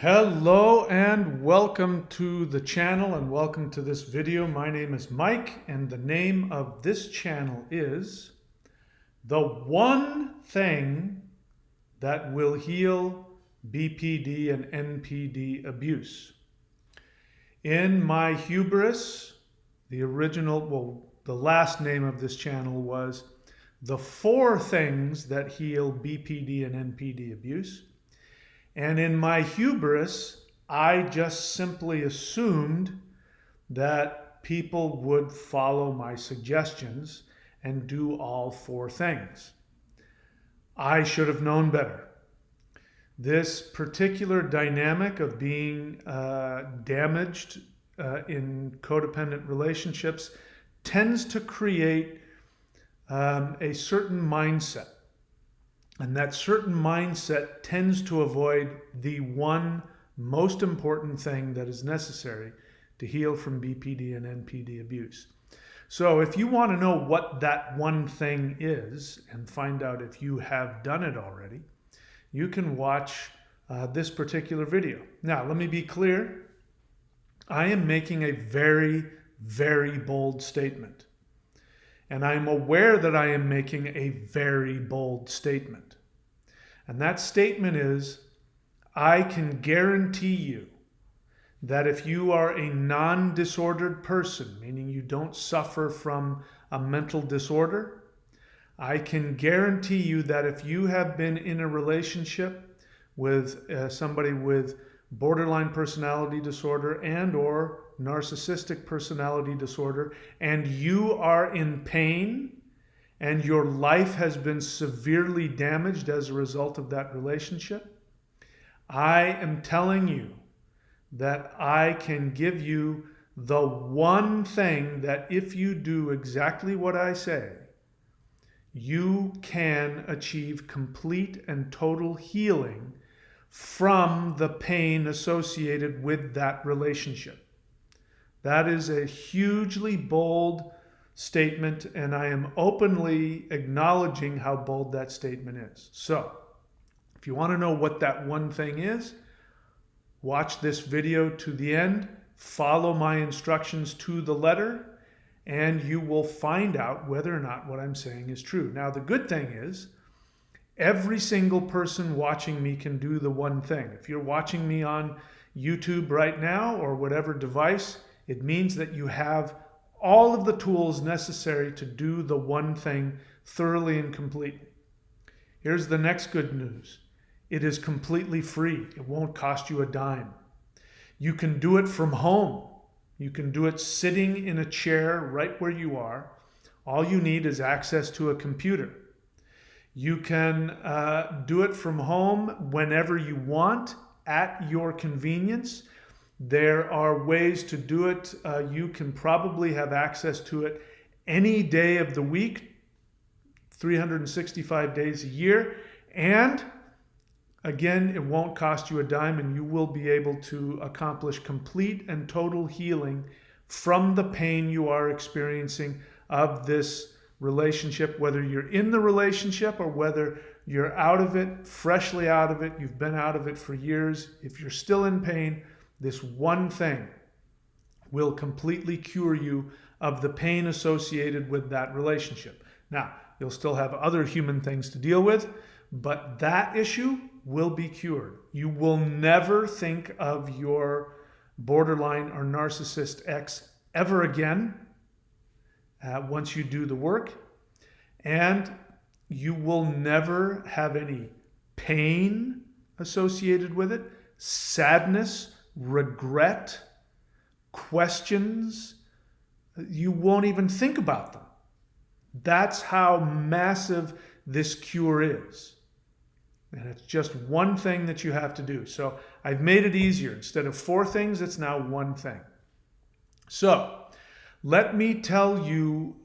Hello and welcome to the channel and welcome to this video. My name is Mike and the name of this channel is The One Thing That Will Heal BPD and NPD Abuse. In my hubris, the last name of this channel was The Four Things That Heal BPD and NPD Abuse. And in my hubris, I just simply assumed that people would follow my suggestions and do all four things. I should have known better. This particular dynamic of being damaged in codependent relationships tends to create a certain mindset. And that certain mindset tends to avoid the one most important thing that is necessary to heal from BPD and NPD abuse. So if you want to know what that one thing is and find out if you have done it already, you can watch this particular video. Now, let me be clear. I am making a very, very bold statement. And I'm aware that I am making a very bold statement. And that statement is, I can guarantee you that if you are a non-disordered person, meaning you don't suffer from a mental disorder, I can guarantee you that if you have been in a relationship with somebody with borderline personality disorder and or narcissistic personality disorder, and you are in pain and your life has been severely damaged as a result of that relationship, I am telling you that I can give you the one thing that if you do exactly what I say, you can achieve complete and total healing from the pain associated with that relationship. That is a hugely bold statement, and I am openly acknowledging how bold that statement is. So, if you want to know what that one thing is, watch this video to the end, follow my instructions to the letter, and you will find out whether or not what I'm saying is true. Now, the good thing is, every single person watching me can do the one thing. If you're watching me on YouTube right now or whatever device, it means that you have all of the tools necessary to do the one thing thoroughly and completely. Here's the next good news. It is completely free. It won't cost you a dime. You can do it from home. You can do it sitting in a chair right where you are. All you need is access to a computer. You can do it from home whenever you want, at your convenience. There are ways to do it. You can probably have access to it any day of the week, 365 days a year. And again, it won't cost you a dime, and you will be able to accomplish complete and total healing from the pain you are experiencing of this relationship, whether you're in the relationship or whether you're out of it, freshly out of it, you've been out of it for years. If you're still in pain, this one thing will completely cure you of the pain associated with that relationship. Now, you'll still have other human things to deal with, but that issue will be cured. You will never think of your borderline or narcissist ex ever again once you do the work, and you will never have any pain associated with it, sadness, regret, questions. You won't even think about them. That's how massive this cure is. And it's just one thing that you have to do. So I've made it easier. Instead of four things, it's now one thing. So let me tell you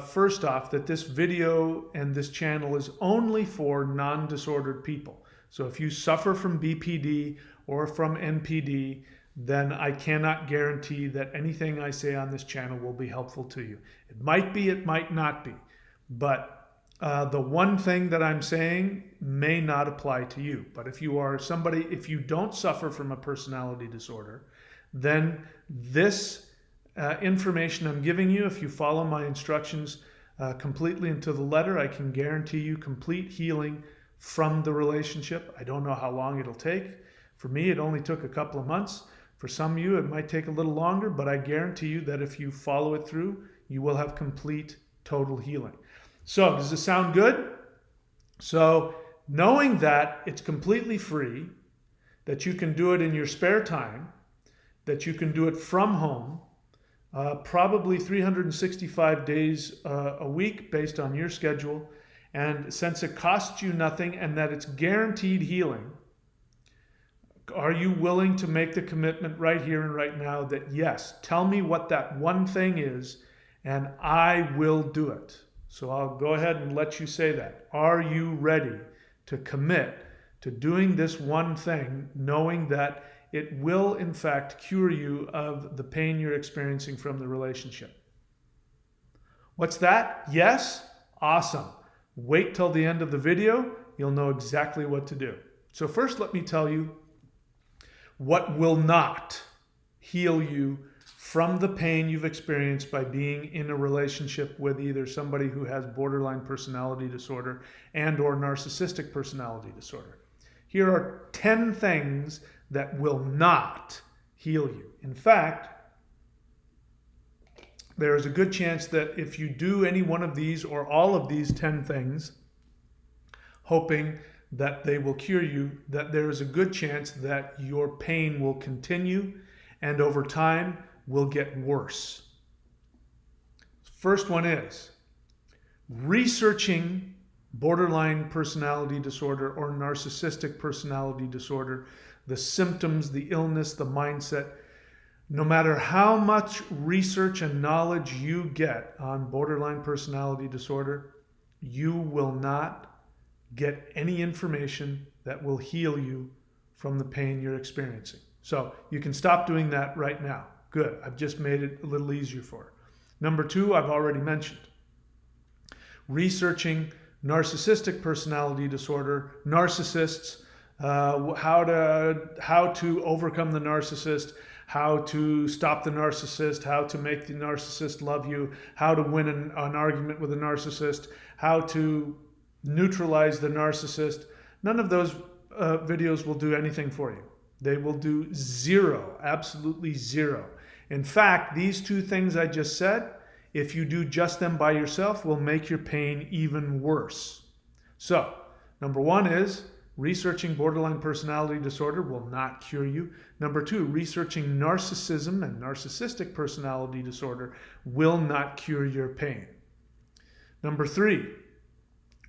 first off that this video and this channel is only for non-disordered people. So if you suffer from BPD or from NPD, then I cannot guarantee that anything I say on this channel will be helpful to you. It might be, it might not be. But the one thing that I'm saying may not apply to you. But if you are somebody, if you don't suffer from a personality disorder, then this information I'm giving you, if you follow my instructions completely and to the letter, I can guarantee you complete healing from the relationship. I don't know how long it'll take. For me, it only took a couple of months. For some of you, it might take a little longer, but I guarantee you that if you follow it through, you will have complete, total healing. So, does this sound good? So, knowing that it's completely free, that you can do it in your spare time, that you can do it from home, probably 365 days a week based on your schedule, and since it costs you nothing and that it's guaranteed healing, are you willing to make the commitment right here and right now that yes, tell me what that one thing is and I will do it? So I'll go ahead and let you say that. Are you ready to commit to doing this one thing, knowing that it will in fact cure you of the pain you're experiencing from the relationship? What's that? Yes? Awesome. Wait till the end of the video. You'll know exactly what to do. So first, let me tell you what will not heal you from the pain you've experienced by being in a relationship with either somebody who has borderline personality disorder and or narcissistic personality disorder. Here are 10 things that will not heal you. In fact, there is a good chance that if you do any one of these or all of these 10 things, hoping that they will cure you, that there is a good chance that your pain will continue and over time will get worse. First one is researching borderline personality disorder or narcissistic personality disorder, the symptoms, the illness, the mindset. No matter how much research and knowledge you get on borderline personality disorder, you will not get any information that will heal you from the pain you're experiencing. So you can stop doing that right now. Good. I've just made it a little easier for you. Number 2, I've already mentioned. Researching narcissistic personality disorder, narcissists, how to overcome the narcissist, how to stop the narcissist, how to make the narcissist love you, how to win an argument with a narcissist, how to neutralize the narcissist. None of those videos will do anything for you. They will do zero, absolutely zero. In fact, these 2 things I just said, if you do just them by yourself, will make your pain even worse. So, number 1 is researching borderline personality disorder will not cure you. Number 2, researching narcissism and narcissistic personality disorder will not cure your pain. Number 3,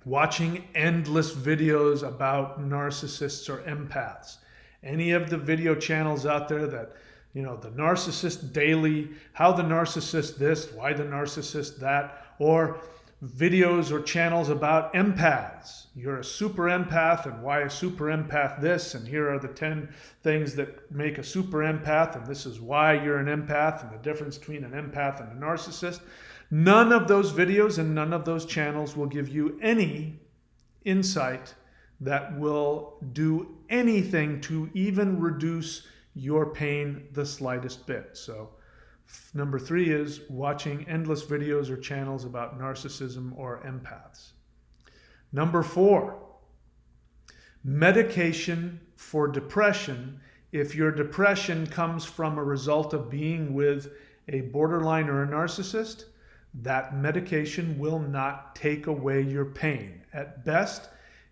watching endless videos about narcissists or empaths. Any of the video channels out there that, the narcissist daily, how the narcissist this, why the narcissist that, or videos or channels about empaths. You're a super empath and why a super empath this, and here are the 10 things that make a super empath, and this is why you're an empath and the difference between an empath and a narcissist. None of those videos and none of those channels will give you any insight that will do anything to even reduce your pain the slightest bit. So number 3 is watching endless videos or channels about narcissism or empaths. Number 4, medication for depression. If your depression comes from a result of being with a borderline or a narcissist, that medication will not take away your pain. At best,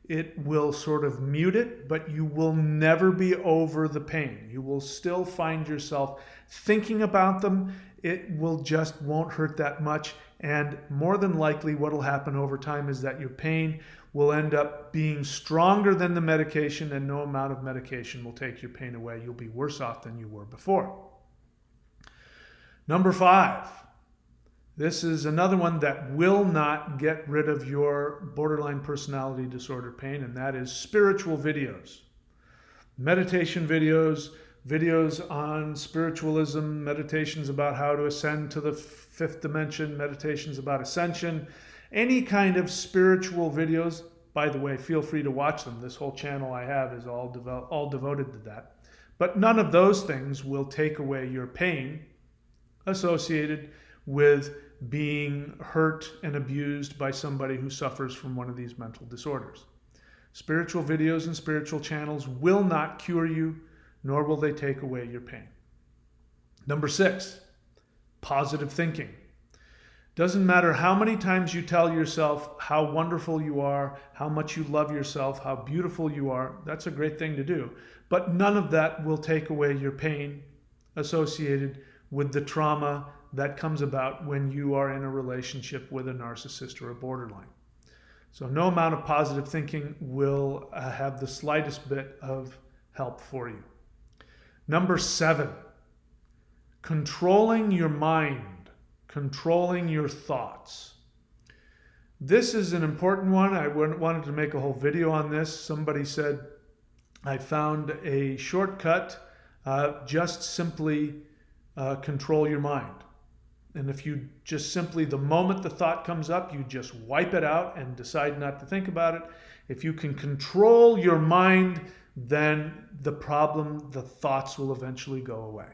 it will sort of mute it, but you will never be over the pain. You will still find yourself thinking about them. It won't hurt that much. And more than likely what will happen over time is that your pain will end up being stronger than the medication, and no amount of medication will take your pain away. You'll be worse off than you were before. Number 5. This is another one that will not get rid of your borderline personality disorder pain, and that is spiritual videos. Meditation videos, videos on spiritualism, meditations about how to ascend to the 5th dimension, meditations about ascension, Any kind of spiritual videos, by the way, feel free to watch them. This whole channel I have is all devoted to that. But none of those things will take away your pain associated with being hurt and abused by somebody who suffers from one of these mental disorders. Spiritual videos and spiritual channels will not cure you, nor will they take away your pain. Number 6, positive thinking. Doesn't matter how many times you tell yourself how wonderful you are, how much you love yourself, how beautiful you are. That's a great thing to do. But none of that will take away your pain associated with the trauma that comes about when you are in a relationship with a narcissist or a borderline. So no amount of positive thinking will have the slightest bit of help for you. Number 7, controlling your mind, controlling your thoughts. This is an important one. I wanted to make a whole video on this. Somebody said, I found a shortcut, just simply control your mind. And if you just simply, the moment the thought comes up, you just wipe it out and decide not to think about it. If you can control your mind, then the problem, the thoughts will eventually go away.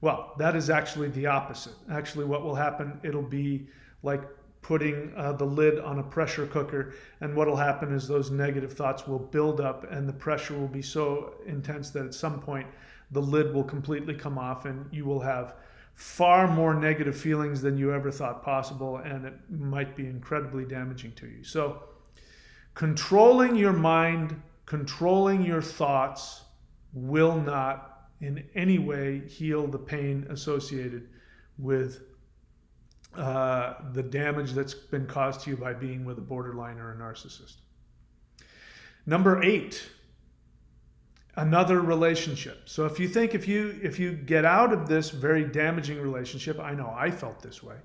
Well, that is actually the opposite. Actually, what will happen, it'll be like putting the lid on a pressure cooker, and what will happen is those negative thoughts will build up and the pressure will be so intense that at some point the lid will completely come off and you will have far more negative feelings than you ever thought possible, and it might be incredibly damaging to you. So controlling your mind, controlling your thoughts will not in any way heal the pain associated with the damage that's been caused to you by being with a borderline or a narcissist. Number 8, another relationship. So if you think if you get out of this very damaging relationship, I know I felt this way.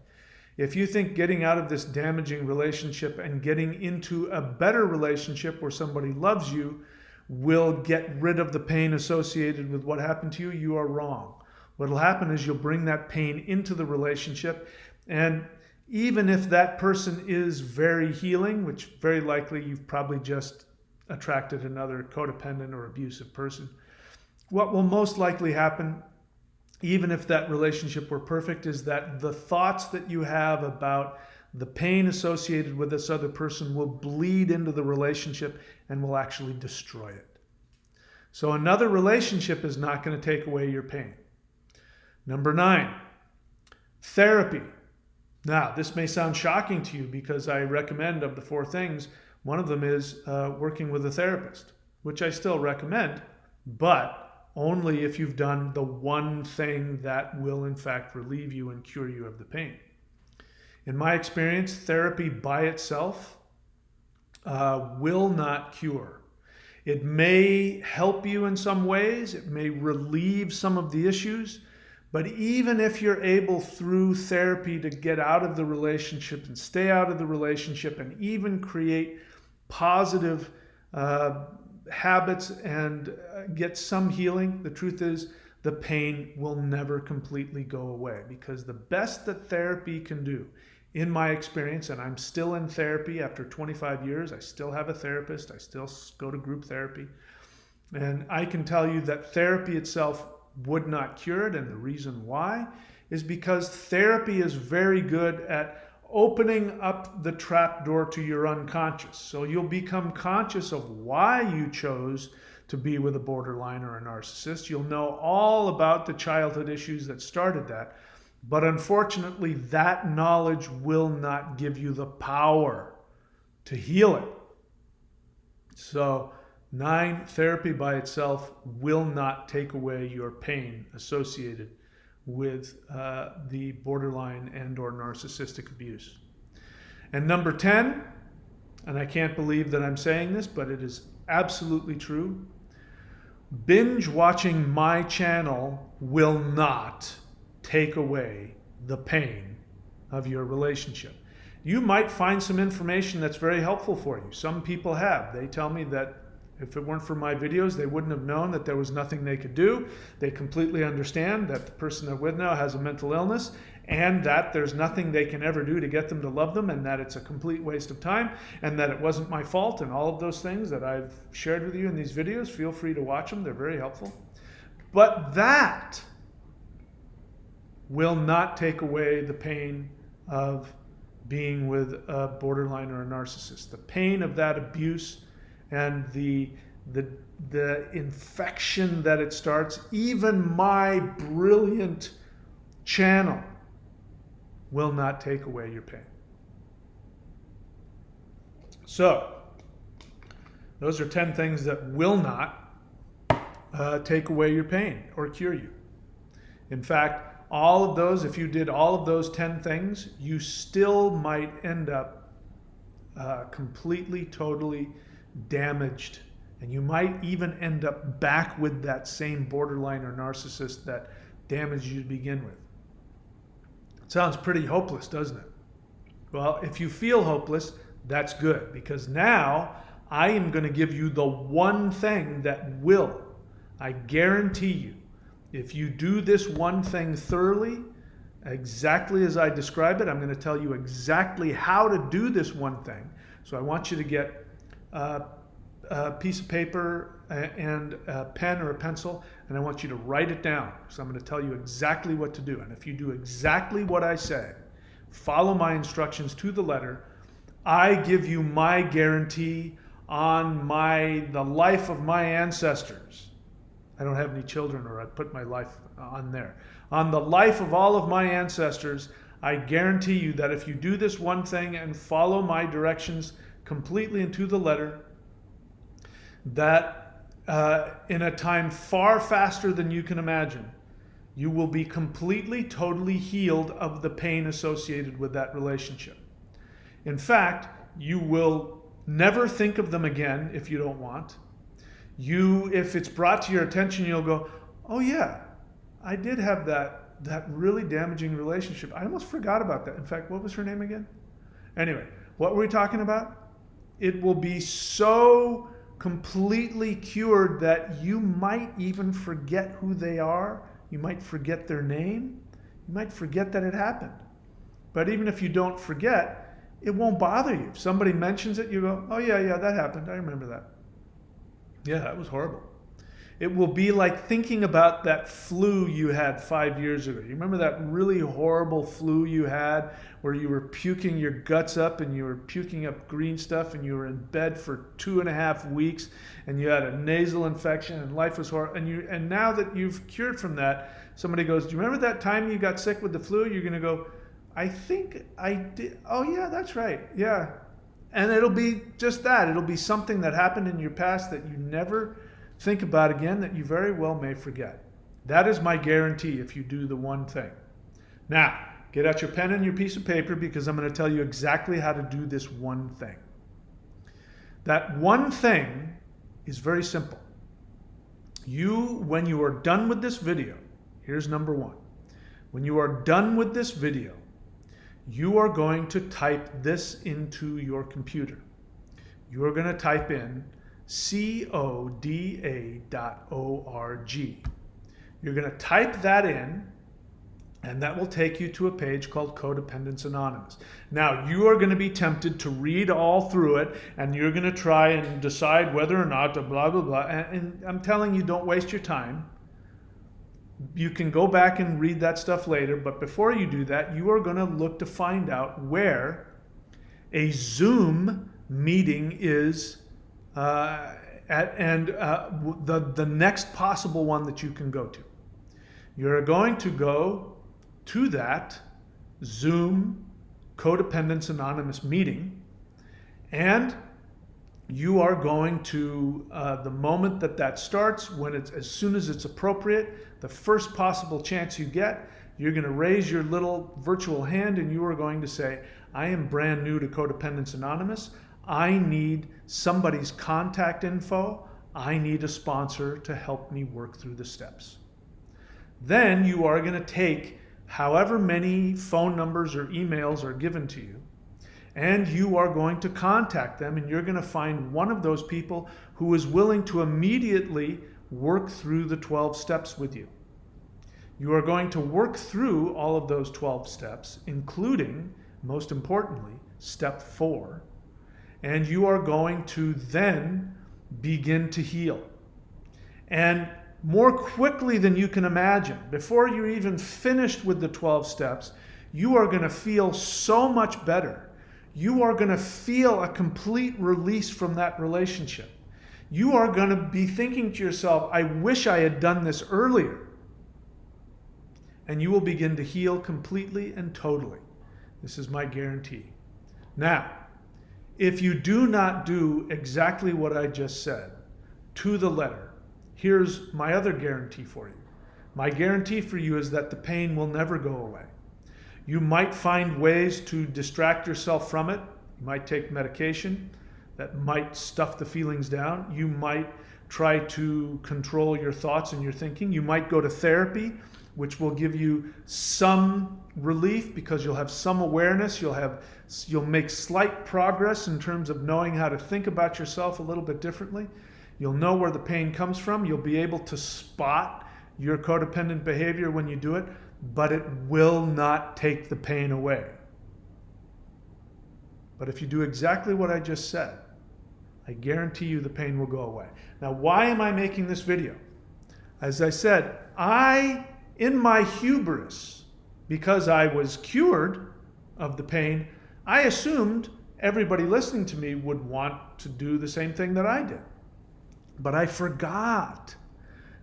If you think getting out of this damaging relationship and getting into a better relationship where somebody loves you will get rid of the pain associated with what happened to you, you are wrong. What will happen is you'll bring that pain into the relationship, and even if that person is very healing, which very likely you've probably just attracted another codependent or abusive person, what will most likely happen, even if that relationship were perfect, is that the thoughts that you have about the pain associated with this other person will bleed into the relationship and will actually destroy it. So another relationship is not going to take away your pain. Number 9, therapy. Now, this may sound shocking to you because I recommend, of the 4 things, one of them is working with a therapist, which I still recommend, but only if you've done the one thing that will in fact relieve you and cure you of the pain. In my experience, therapy by itself will not cure. It may help you in some ways, it may relieve some of the issues, but even if you're able through therapy to get out of the relationship and stay out of the relationship and even create positive habits and get some healing, the truth is the pain will never completely go away, because the best that therapy can do, in my experience, and I'm still in therapy after 25 years, I still have a therapist, I still go to group therapy, and I can tell you that therapy itself would not cure it, and the reason why is because therapy is very good at opening up the trap door to your unconscious. So you'll become conscious of why you chose to be with a borderline or a narcissist. You'll know all about the childhood issues that started that. But unfortunately, that knowledge will not give you the power to heal it. So 9, therapy by itself will not take away your pain associated with the borderline and or narcissistic abuse. And number 10, and I can't believe that I'm saying this, but it is absolutely true, binge watching my channel will not take away the pain of your relationship. You might find some information that's very helpful for you. Some people have. They tell me that If it weren't for my videos, they wouldn't have known that there was nothing they could do. They completely understand that the person they're with now has a mental illness and that there's nothing they can ever do to get them to love them, and that it's a complete waste of time, and that it wasn't my fault, and all of those things that I've shared with you in these videos. Feel free to watch them. They're very helpful. But that will not take away the pain of being with a borderline or a narcissist. The pain of that abuse and the infection that it starts. Even my brilliant channel will not take away your pain. So, those are 10 things that will not take away your pain or cure you. In fact, all of those, if you did all of those 10 things, you still might end up completely, totally damaged. And you might even end up back with that same borderline or narcissist that damaged you to begin with. It sounds pretty hopeless, doesn't it? Well, if you feel hopeless, that's good, because now I am going to give you the one thing that will. I guarantee you, if you do this one thing thoroughly, exactly as I describe it, I'm going to tell you exactly how to do this one thing. So I want you to get a piece of paper and a pen or a pencil, and I want you to write it down. So I'm going to tell you exactly what to do. And if you do exactly what I say, follow my instructions to the letter, I give you my guarantee on the life of my ancestors. I don't have any children, or I'd put my life on there. On the life of all of my ancestors, I guarantee you that if you do this one thing and follow my directions completely and to the letter, that in a time far faster than you can imagine, you will be completely, totally healed of the pain associated with that relationship. In fact, you will never think of them again if you don't want. If it's brought to your attention, you'll go, oh yeah, I did have that really damaging relationship. I almost forgot about that. In fact, what was her name again? Anyway, what were we talking about? It will be so completely cured that you might even forget who they are. You might forget their name. You might forget that it happened. But even if you don't forget, it won't bother you. If somebody mentions it, you go, oh yeah, that happened. I remember that. Yeah, that was horrible. It will be like thinking about that flu you had 5 years ago. You remember that really horrible flu you had where you were puking your guts up and you were puking up green stuff and you were in bed for 2.5 weeks and you had a nasal infection and life was horrible. And now that you've cured from that, somebody goes, do you remember that time you got sick with the flu? You're going to go, I think I did. Oh yeah, that's right. Yeah. And it'll be just that. It'll be something that happened in your past that you never think about again, that you very well may forget. That is my guarantee if you do the one thing. Now, get out your pen and your piece of paper, because I'm going to tell you exactly how to do this one thing. That one thing is very simple. When you are done with this video, here's number one. When you are done with this video, you are going to type this into your computer. You are going to type in coda.org. You're going to type that in, and that will take you to a page called Codependence Anonymous. Now, you are going to be tempted to read all through it, and you're going to try and decide whether or not to blah, blah, blah. And I'm telling you, don't waste your time. You can go back and read that stuff later, but before you do that, you are going to look to find out where a Zoom meeting is the next possible one that you can go to. You're going to go to that Zoom Codependence Anonymous meeting, and you are going to, the moment that starts, as soon as it's appropriate, the first possible chance you get, you're going to raise your little virtual hand and you are going to say, I am brand new to Codependence Anonymous. I need somebody's contact info. I need a sponsor to help me work through the steps. Then you are going to take however many phone numbers or emails are given to you, And you are going to contact them, and you're going to find one of those people who is willing to immediately work through the 12 steps with you. You are going to work through all of those 12 steps, including, most importantly, step 4. And you are going to then begin to heal. And more quickly than you can imagine, before you're even finished with the 12 steps, you are going to feel so much better. You are going to feel a complete release from that relationship. You are going to be thinking to yourself, I wish I had done this earlier. And you will begin to heal completely and totally. This is my guarantee. Now, if you do not do exactly what I just said, to the letter, here's my other guarantee for you. My guarantee for you is that the pain will never go away. You might find ways to distract yourself from it. You might take medication that might stuff the feelings down. You might try to control your thoughts and your thinking. You might go to therapy, which will give you some relief because you'll have some awareness. You'll make slight progress in terms of knowing how to think about yourself a little bit differently. You'll know where the pain comes from. You'll be able to spot your codependent behavior when you do it, but it will not take the pain away. But if you do exactly what I just said, I guarantee you the pain will go away. Now, why am I making this video? As I said, in my hubris, because I was cured of the pain, I assumed everybody listening to me would want to do the same thing that I did. But I forgot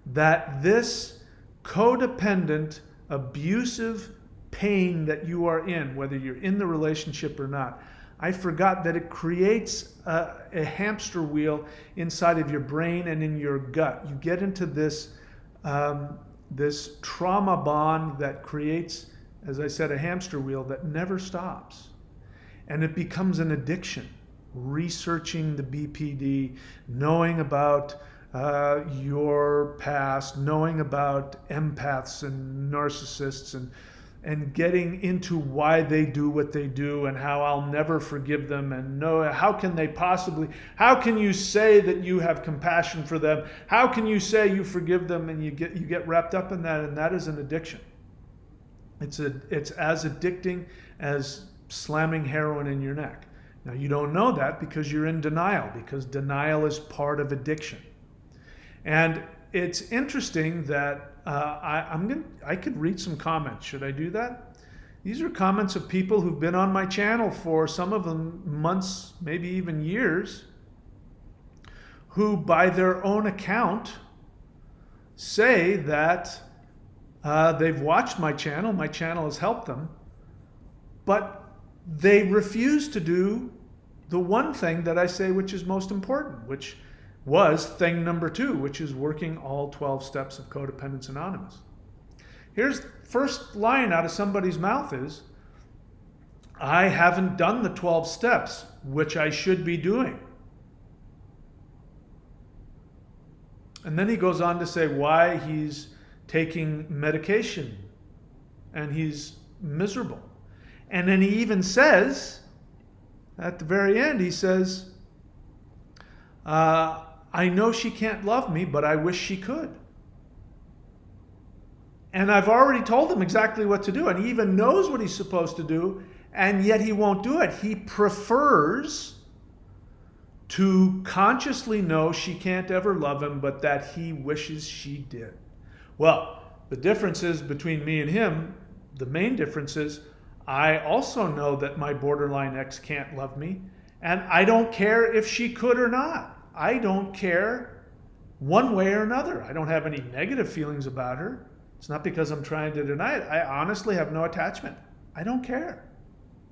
that this codependent, abusive pain that you are in, whether you're in the relationship or not, I forgot that it creates a hamster wheel inside of your brain and in your gut. You get into this trauma bond that creates, as I said, a hamster wheel that never stops. And it becomes an addiction. Researching the BPD, knowing about your past, knowing about empaths and narcissists, and getting into why they do what they do and how I'll never forgive them, and how can you say that you have compassion for them? How can you say you forgive them? And you get wrapped up in that, and that is an addiction. It's as addicting as slamming heroin in your neck. Now, you don't know that because you're in denial, because denial is part of addiction. And it's interesting that I could read some comments. Should I do that? These are comments of people who've been on my channel for some of them months, maybe even years, who by their own account say that they've watched my channel has helped them, but they refuse to do the one thing that I say which is most important, which was thing number 2, which is working all 12 steps of Codependence Anonymous. Here's the first line out of somebody's mouth is, I haven't done the 12 steps, which I should be doing. And then he goes on to say why he's taking medication and he's miserable. And then he even says, at the very end, he says, I know she can't love me, but I wish she could. And I've already told him exactly what to do, and he even knows what he's supposed to do, and yet he won't do it. He prefers to consciously know she can't ever love him, but that he wishes she did. Well, the difference is between me and him, the main difference is, I also know that my borderline ex can't love me, and I don't care if she could or not. I don't care one way or another. I don't have any negative feelings about her. It's not because I'm trying to deny it. I honestly have no attachment. I don't care.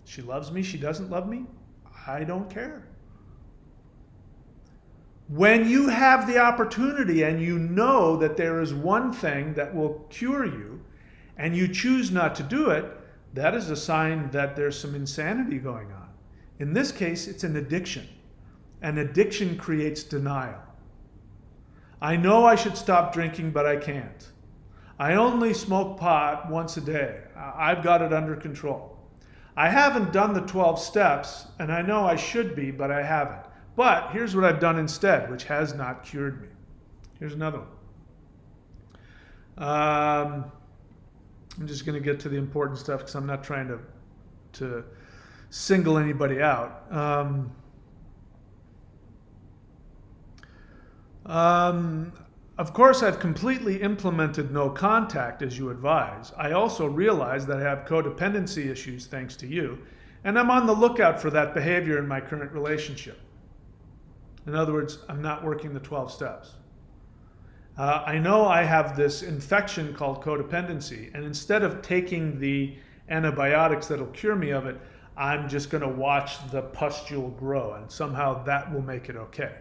She loves me, she doesn't love me. I don't care. When you have the opportunity and you know that there is one thing that will cure you and you choose not to do it, that is a sign that there's some insanity going on. In this case, it's an addiction. An addiction creates denial. I know I should stop drinking, but I can't. I only smoke pot once a day. I've got it under control. I haven't done the 12 steps, and I know I should be, but I haven't. But here's what I've done instead, which has not cured me. Here's another one. I'm just going to get to the important stuff because I'm not trying to single anybody out. Of course, I've completely implemented no contact as you advise. I also realize that I have codependency issues thanks to you, and I'm on the lookout for that behavior in my current relationship. In other words, I'm not working the 12 steps. I know I have this infection called codependency, and instead of taking the antibiotics that'll cure me of it, I'm just going to watch the pustule grow, and somehow that will make it okay.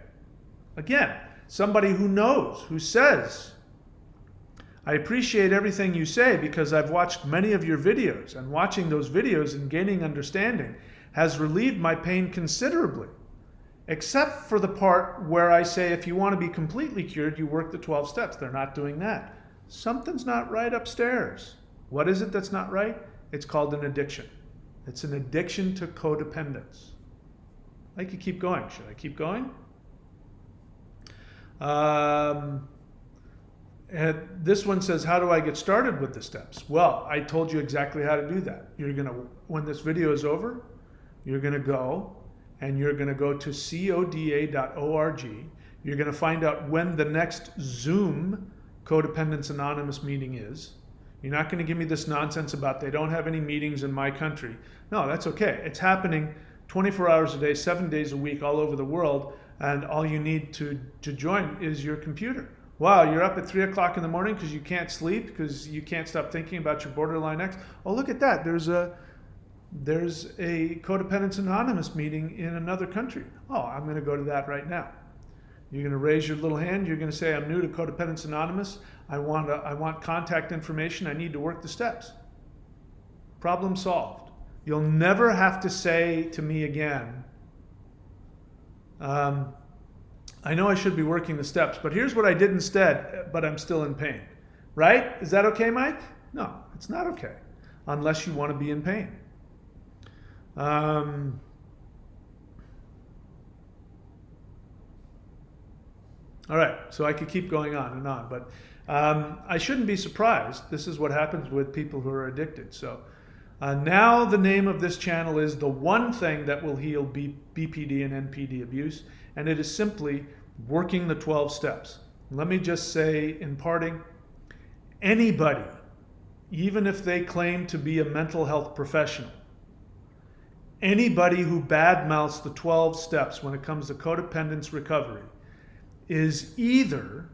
Again, somebody who knows, who says, I appreciate everything you say because I've watched many of your videos, and watching those videos and gaining understanding has relieved my pain considerably. Except for the part where I say if you want to be completely cured, you work the 12 steps. They're not doing that. Something's not right upstairs. What is it that's not right? It's called an addiction. It's an addiction to codependence. I could keep going. Should I keep going? And this one says, how do I get started with the steps? Well, I told you exactly how to do that. You're going to, when this video is over, you're going to go and you're going to go to coda.org. You're going to find out when the next Zoom Codependence Anonymous meeting is. You're not going to give me this nonsense about they don't have any meetings in my country. No, that's okay. It's happening 24 hours a day, 7 days a week all over the world, and all you need to join is your computer. Wow, you're up at 3 o'clock in the morning because you can't sleep, because you can't stop thinking about your borderline ex. Oh, look at that. There's a Codependence Anonymous meeting in another country. Oh, I'm going to go to that right now. You're going to raise your little hand. You're going to say, I'm new to Codependence Anonymous. I want contact information. I need to work the steps. Problem solved. You'll never have to say to me again, I know I should be working the steps, but here's what I did instead, but I'm still in pain. Right? Is that okay, Mike? No, it's not okay, unless you want to be in pain. All right, so I could keep going on and on, but I shouldn't be surprised. This is what happens with people who are addicted. So now the name of this channel is The One Thing That Will Heal BPD and NPD Abuse, and it is simply working the 12 steps. Let me just say in parting, anybody, even if they claim to be a mental health professional, anybody who badmouths the 12 steps when it comes to codependence recovery is either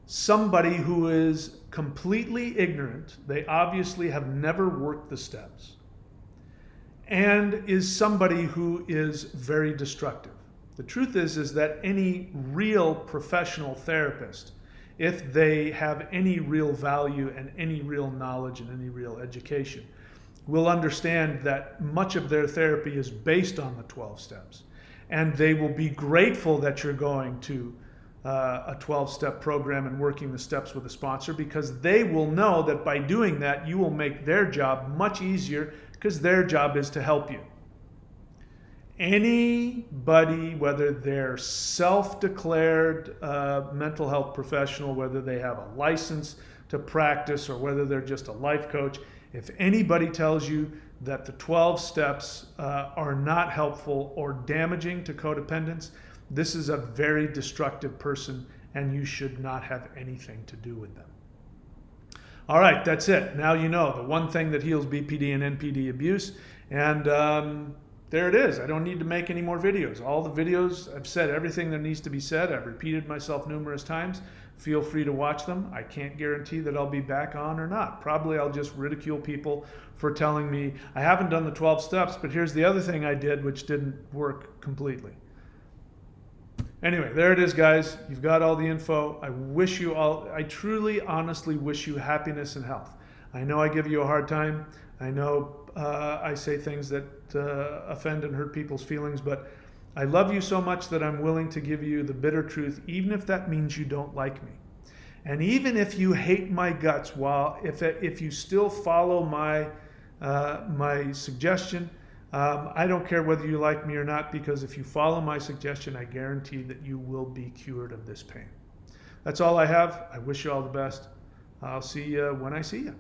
somebody who is completely ignorant, they obviously have never worked the steps, and is somebody who is very destructive. The truth is that any real professional therapist, if they have any real value and any real knowledge and any real education, will understand that much of their therapy is based on the 12 steps. And they will be grateful that you're going to a 12-step program and working the steps with a sponsor, because they will know that by doing that, you will make their job much easier, because their job is to help you. Anybody, whether they're self-declared mental health professional, whether they have a license to practice, or whether they're just a life coach, if anybody tells you that the 12 steps are not helpful or damaging to codependence, this is a very destructive person, and you should not have anything to do with them. All right, that's it. Now you know the one thing that heals BPD and NPD abuse, and there it is. I don't need to make any more videos. All the videos, I've said everything that needs to be said. I've repeated myself numerous times. Feel free to watch them. I can't guarantee that I'll be back on or not. Probably I'll just ridicule people for telling me, I haven't done the 12 steps, but here's the other thing I did which didn't work completely. Anyway, there it is, guys. You've got all the info. I wish you all, I truly, honestly wish you happiness and health. I know I give you a hard time. I know I say things that offend and hurt people's feelings, but I love you so much that I'm willing to give you the bitter truth, even if that means you don't like me. And even if you hate my guts, if you still follow my my suggestion. I don't care whether you like me or not, because if you follow my suggestion, I guarantee that you will be cured of this pain. That's all I have. I wish you all the best. I'll see you when I see you.